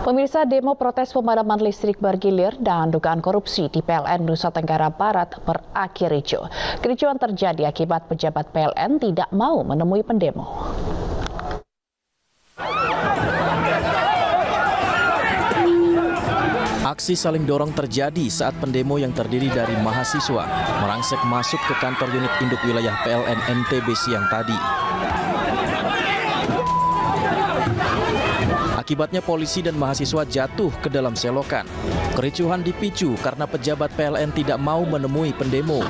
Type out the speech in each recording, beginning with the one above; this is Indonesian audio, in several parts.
Pemirsa, demo protes pemadaman listrik bergilir dan dugaan korupsi di PLN Nusa Tenggara Barat berakhir ricuh. Kericuhan terjadi akibat pejabat PLN tidak mau menemui pendemo. Aksi saling dorong terjadi saat pendemo yang terdiri dari mahasiswa merangsek masuk ke kantor unit induk wilayah PLN NTB siang tadi. Akibatnya polisi dan mahasiswa jatuh ke dalam selokan. Kericuhan dipicu karena pejabat PLN tidak mau menemui pendemo.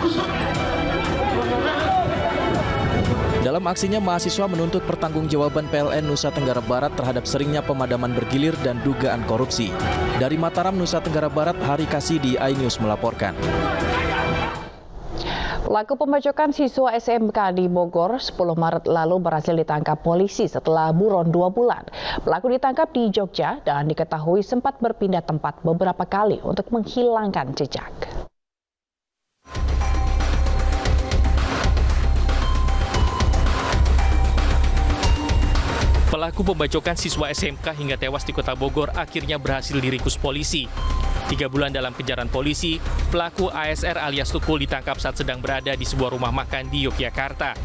Dalam aksinya, mahasiswa menuntut pertanggungjawaban PLN Nusa Tenggara Barat terhadap seringnya pemadaman bergilir dan dugaan korupsi. Dari Mataram, Nusa Tenggara Barat, Hari Kasidi, iNews melaporkan. Pelaku pembacokan siswa SMK di Bogor 10 Maret lalu berhasil ditangkap polisi setelah buron 2 bulan. Pelaku ditangkap di Jogja dan diketahui sempat berpindah tempat beberapa kali untuk menghilangkan jejak. Pelaku pembacokan siswa SMK hingga tewas di Kota Bogor akhirnya berhasil diringkus polisi. 3 bulan dalam kejaran polisi, pelaku ASR alias Tukul ditangkap saat sedang berada di sebuah rumah makan di Yogyakarta.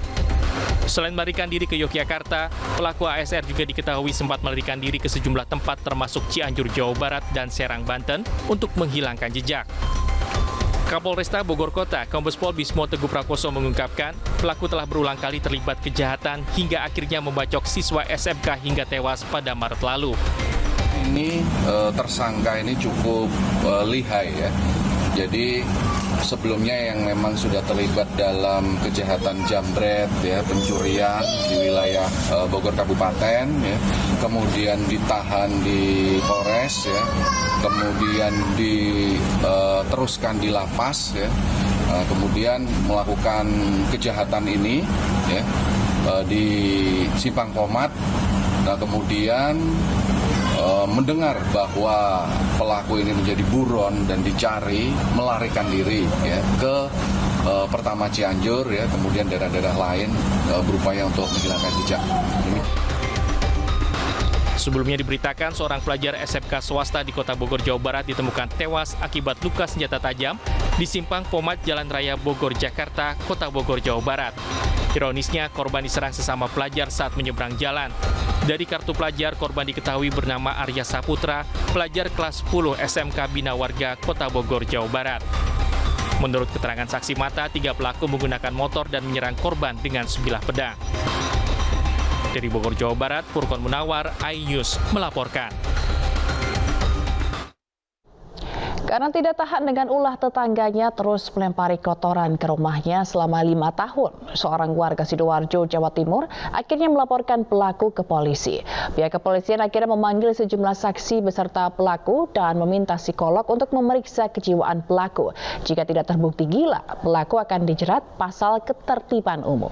Selain melarikan diri ke Yogyakarta, pelaku ASR juga diketahui sempat melarikan diri ke sejumlah tempat termasuk Cianjur, Jawa Barat dan Serang, Banten untuk menghilangkan jejak. Kapolresta Bogor Kota, Kombes Pol Bismo Teguh Prakoso mengungkapkan, pelaku telah berulang kali terlibat kejahatan hingga akhirnya membacok siswa SMK hingga tewas pada Maret lalu. Ini tersangka ini cukup lihai ya. Jadi sebelumnya yang memang sudah terlibat dalam kejahatan jambret ya, pencurian di wilayah Bogor Kabupaten ya, kemudian ditahan di Polres ya, kemudian diteruskan di lapas ya, kemudian melakukan kejahatan ini ya di Simpang Pomat. Nah, kemudian mendengar bahwa pelaku ini menjadi buron dan dicari, melarikan diri ya ke pertama Cianjur ya, kemudian daerah-daerah lain berupaya untuk menghilangkan jejak. Sebelumnya diberitakan seorang pelajar SMK swasta di Kota Bogor, Jawa Barat ditemukan tewas akibat luka senjata tajam di Simpang Pomat Jalan Raya Bogor, Jakarta, Kota Bogor, Jawa Barat. Ironisnya, korban diserang sesama pelajar saat menyeberang jalan. Dari kartu pelajar, korban diketahui bernama Arya Saputra, pelajar kelas 10 SMK Bina Warga, Kota Bogor, Jawa Barat. Menurut keterangan saksi mata, 3 pelaku menggunakan motor dan menyerang korban dengan sebilah pedang. Dari Bogor, Jawa Barat, Furqon Munawar, iNews melaporkan. Karena tidak tahan dengan ulah tetangganya terus melempari kotoran ke rumahnya selama 5 tahun, seorang warga Sidoarjo, Jawa Timur akhirnya melaporkan pelaku ke polisi. Pihak kepolisian akhirnya memanggil sejumlah saksi beserta pelaku dan meminta psikolog untuk memeriksa kejiwaan pelaku. Jika tidak terbukti gila, pelaku akan dijerat pasal ketertiban umum.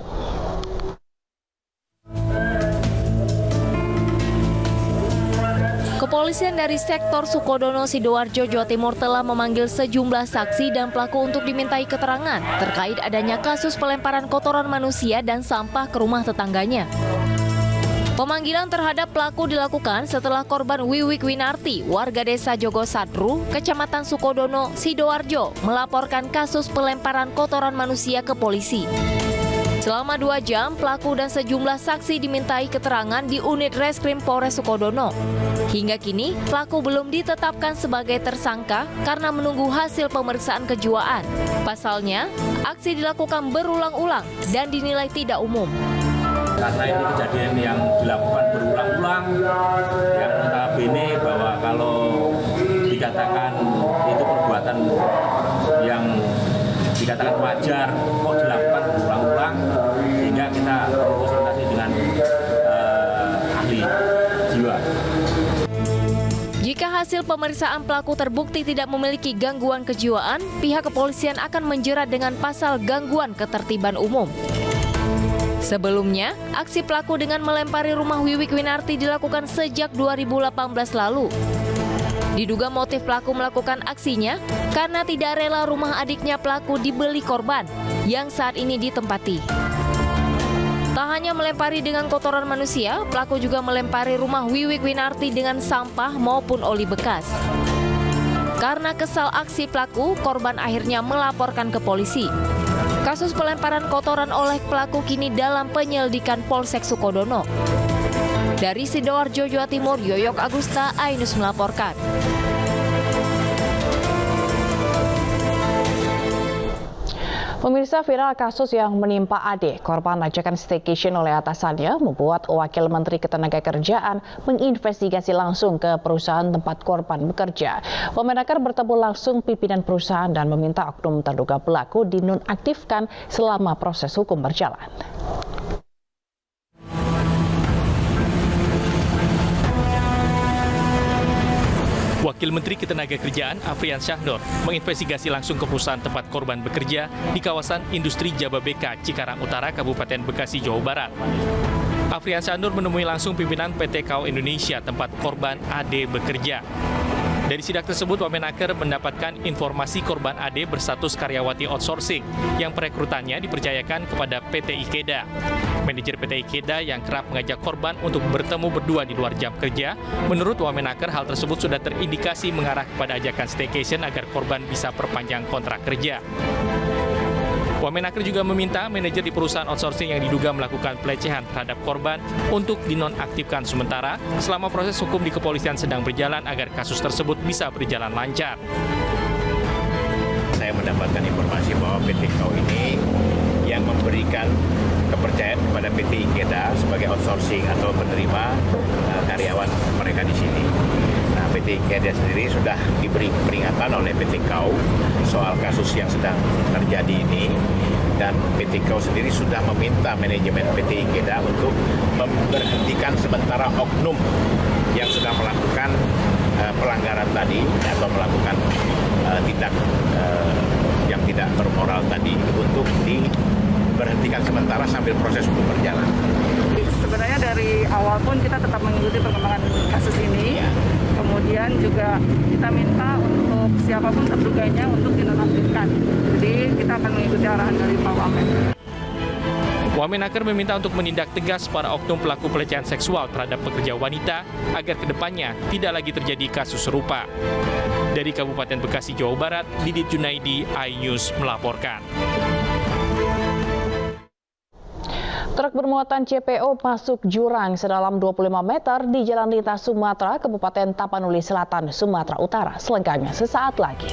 Kepolisian dari sektor Sukodono, Sidoarjo, Jawa Timur telah memanggil sejumlah saksi dan pelaku untuk dimintai keterangan terkait adanya kasus pelemparan kotoran manusia dan sampah ke rumah tetangganya. Pemanggilan terhadap pelaku dilakukan setelah korban Wiwik Winarti, warga desa Jogosadru, Kecamatan Sukodono, Sidoarjo, melaporkan kasus pelemparan kotoran manusia ke polisi. Selama 2 jam, pelaku dan sejumlah saksi dimintai keterangan di unit Reskrim Polres Sukodono. Hingga kini, pelaku belum ditetapkan sebagai tersangka karena menunggu hasil pemeriksaan kejiwaan. Pasalnya, aksi dilakukan berulang-ulang dan dinilai tidak umum. Karena ini kejadian yang dilakukan berulang-ulang, yang notabene bahwa kalau dikatakan itu perbuatan yang dikatakan wajar, kok dilakukan berulang-ulang, sehingga kita konsultasi dengan ahli jiwa. Jika hasil pemeriksaan pelaku terbukti tidak memiliki gangguan kejiwaan, pihak kepolisian akan menjerat dengan pasal gangguan ketertiban umum. Sebelumnya, aksi pelaku dengan melempari rumah Wiwik Winarti dilakukan sejak 2018 lalu. Diduga motif pelaku melakukan aksinya karena tidak rela rumah adiknya pelaku dibeli korban yang saat ini ditempati. Tak hanya melempari dengan kotoran manusia, pelaku juga melempari rumah Wiwik Winarti dengan sampah maupun oli bekas. Karena kesal aksi pelaku, korban akhirnya melaporkan ke polisi. Kasus pelemparan kotoran oleh pelaku kini dalam penyelidikan Polsek Sukodono. Dari Sidoarjo, Jawa Timur, Yoyok Agusta, iNews melaporkan. Pemirsa, viral kasus yang menimpa Ade, korban ajakan staycation oleh atasannya, membuat Wakil Menteri Ketenagakerjaan menginvestigasi langsung ke perusahaan tempat korban bekerja. Wamenakar bertemu langsung pimpinan perusahaan dan meminta oknum terduga pelaku dinonaktifkan selama proses hukum berjalan. Wakil Menteri Ketenagakerjaan Afrian Syahnur menginvestigasi langsung ke perusahaan tempat korban bekerja di kawasan industri Jababeka, Cikarang Utara, Kabupaten Bekasi, Jawa Barat. Afrian Syahnur menemui langsung pimpinan PT KAO Indonesia tempat korban Ade bekerja. Dari sidak tersebut, Wamenaker mendapatkan informasi korban Ade berstatus karyawati outsourcing yang perekrutannya dipercayakan kepada PT Ikeda. Manajer PT Ikeda yang kerap mengajak korban untuk bertemu berdua di luar jam kerja, menurut Wamenaker hal tersebut sudah terindikasi mengarah kepada ajakan staycation agar korban bisa perpanjang kontrak kerja. Wamenaker juga meminta manajer di perusahaan outsourcing yang diduga melakukan pelecehan terhadap korban untuk dinonaktifkan sementara selama proses hukum di kepolisian sedang berjalan agar kasus tersebut bisa berjalan lancar. Saya mendapatkan informasi bahwa PT KAO ini yang memberikan kepercayaan kepada PT Ikeda sebagai outsourcing atau penerima karyawan mereka di sini. Nah, PT Ikeda sendiri sudah diberi peringatan oleh PT KAO soal kasus yang sedang terjadi ini, dan PT KAO sendiri sudah meminta manajemen PT Ikeda untuk memberhentikan sementara oknum yang sudah melakukan pelanggaran tadi atau melakukan tindak yang tidak bermoral tadi untuk diberhentikan sementara sambil proses hukum berjalan. Sebenarnya dari awal pun kita tetap mengikuti perkembangan kasus ini. Kemudian juga kita minta untuk siapapun terduganya untuk dinonaktifkan. Jadi kita akan mengikuti arahan dari Pak Wamen. Wamenaker meminta untuk menindak tegas para oknum pelaku pelecehan seksual terhadap pekerja wanita agar kedepannya tidak lagi terjadi kasus serupa. Dari Kabupaten Bekasi, Jawa Barat, Didit Junaidi, iNews melaporkan. Truk bermuatan CPO masuk jurang sedalam 25 meter di Jalan Lintas Sumatera, Kabupaten Tapanuli Selatan, Sumatera Utara. Selengkapnya sesaat lagi.